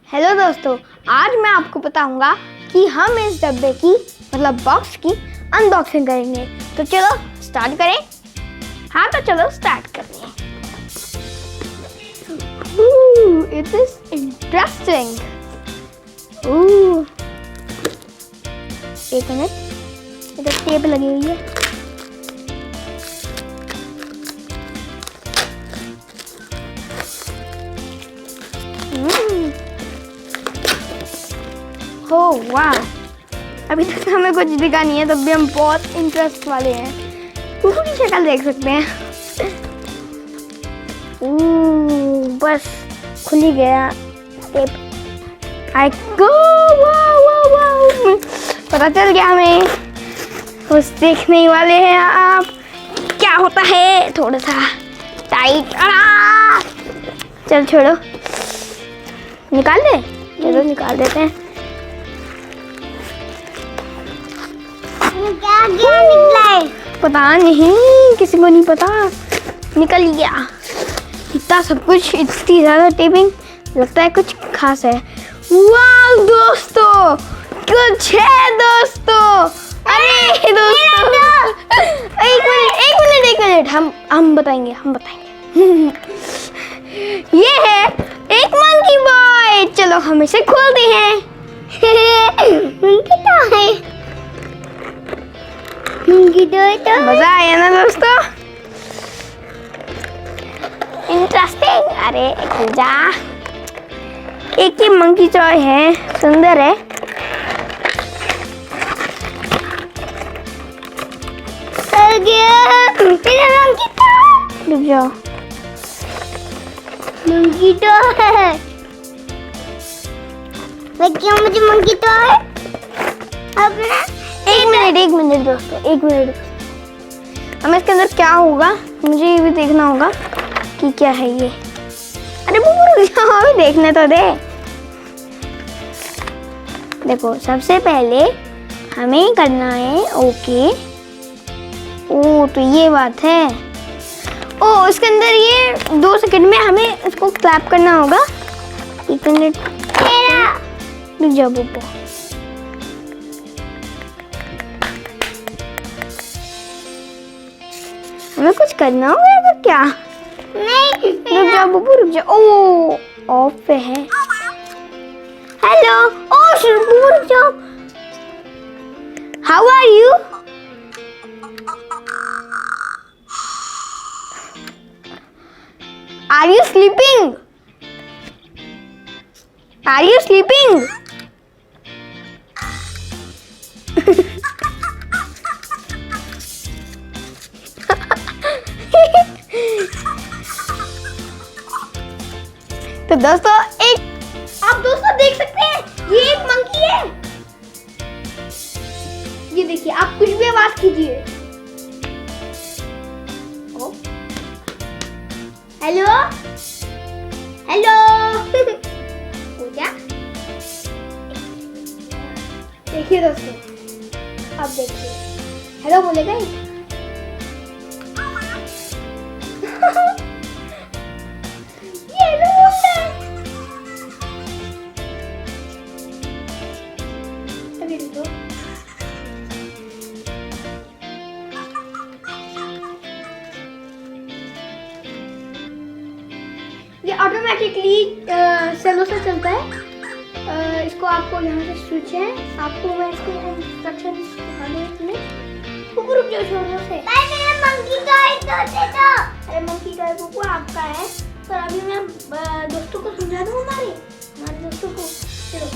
Hello दोस्तों, आज मैं आपको बताऊंगा कि हम इस डब्बे की मतलब बॉक्स की अनबॉक्सिंग करेंगे। तो चलो स्टार्ट करें। हाँ तो चलो स्टार्ट करते हैं। It is interesting. एक मिनट, इधर टेप लगी हुई है। ओह वाह, अभी तक हमें कुछ दिखा नहीं है, तब भी हम बहुत इंटरेस्ट वाले हैं। कुकू की शक्ल देख सकते हैं। बस खुल ही गया टेप। आई गो, वाह वाह वाह, पता चल गया हमें। बस देखने ही वाले हैं आप क्या होता है। थोड़ा सा टाइट। चल छोड़ो, निकाल दे। चलो निकाल देते हैं। क्या निकला है? पता नहीं, किसी को नहीं पता, निकल गया। इतना सब कुछ, इतनी ज्यादा टेपिंग, लगता है कुछ खास है। वाह दोस्तों, कुछ है दोस्तों। अरे दोस्तों, एक मिनट, हम बताएंगे। ये है एक मंकी बॉय। चलो हम इसे खोलते हैं। मंकी तो है, मंकी तो मजा आया ना दोस्तों? इंटरेस्टिंग। अरे खुल जा। एक ही मंकी टॉय है, सुंदर है। रुक जाओ, मंकी तो है। क्या मुझे मंकी तो है? अब ना एक मिनट दोस्तों, एक मिनट। हमें इसके अंदर क्या होगा, मुझे ये भी देखना होगा कि क्या है ये। अरे वो देखने तो दे। देखो, सबसे पहले हमें करना है ओके। ओ तो ये बात है। ओ इसके अंदर ये 2 सेकंड में हमें इसको क्लैप करना होगा। 1 मिनट, रुक जाओ बुब्बो। हमें कुछ करना होगा तो क्या? नहीं, रुक जाओ बुब्बू, रुक जाओ। ओ ऑफ पे है। हेलो, ओ बुब्बू रुक जाओ। How are you? Are you sleeping? Are you sleeping? तो दोस्तों, आप दोस्तों देख सकते हैं, ये एक मंकी है। ये देखिए, आप कुछ भी आवाज कीजिए। Hello hello. हो गया। देखिए दोस्तों, अब देखिए, हेलो बोलेगा ही। ये ऑटोमेटिकली सेलो से चलता है। इसको आपको यहाँ से स्विच है, आपको मैं इसके इंस्ट्रक्शन दिखाने इसमें। रुक जाओ, छोड़ो से। मंकी टॉय तो दे दो। अरे मंकी टॉय बुब्बू आपका है, पर अभी मैं दोस्तों को समझा दूँ, हमारे दोस्तों को। चलो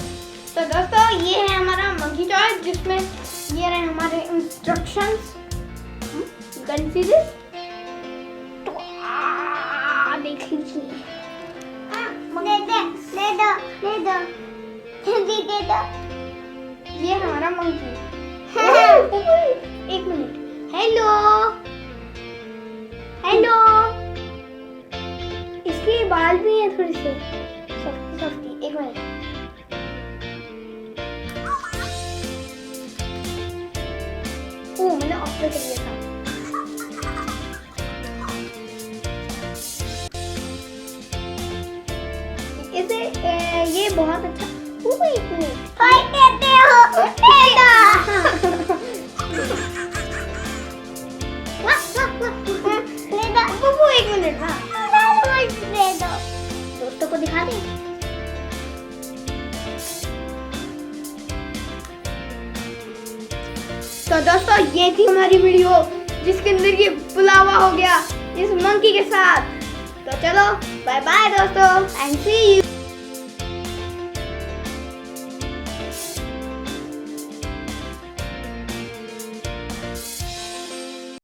तो दोस्तों, ये है हमारा मंकी टॉय, जिसमें ये रहे हमारे instructions. You can see this. तो देख लीजिए। दे दो। ये हमारा मंकी। एक मिनट, हेलो हेलो। इसके बाल भी हैं थोड़ी से सफ्टी। एक मिनट, ओ मैंने ऑफ कर दिया था। इसे ये बहुत अच्छा। एक मिनट हाय देते हो बब्बू, एक मिनट। हाँ, दे दो। दोस्तों को दिखा दे। तो दोस्तों ये थी हमारी वीडियो जिसके अंदर ये बुलावा हो गया इस मंकी के साथ। तो चलो बाय बाय दोस्तों एंड सी यू।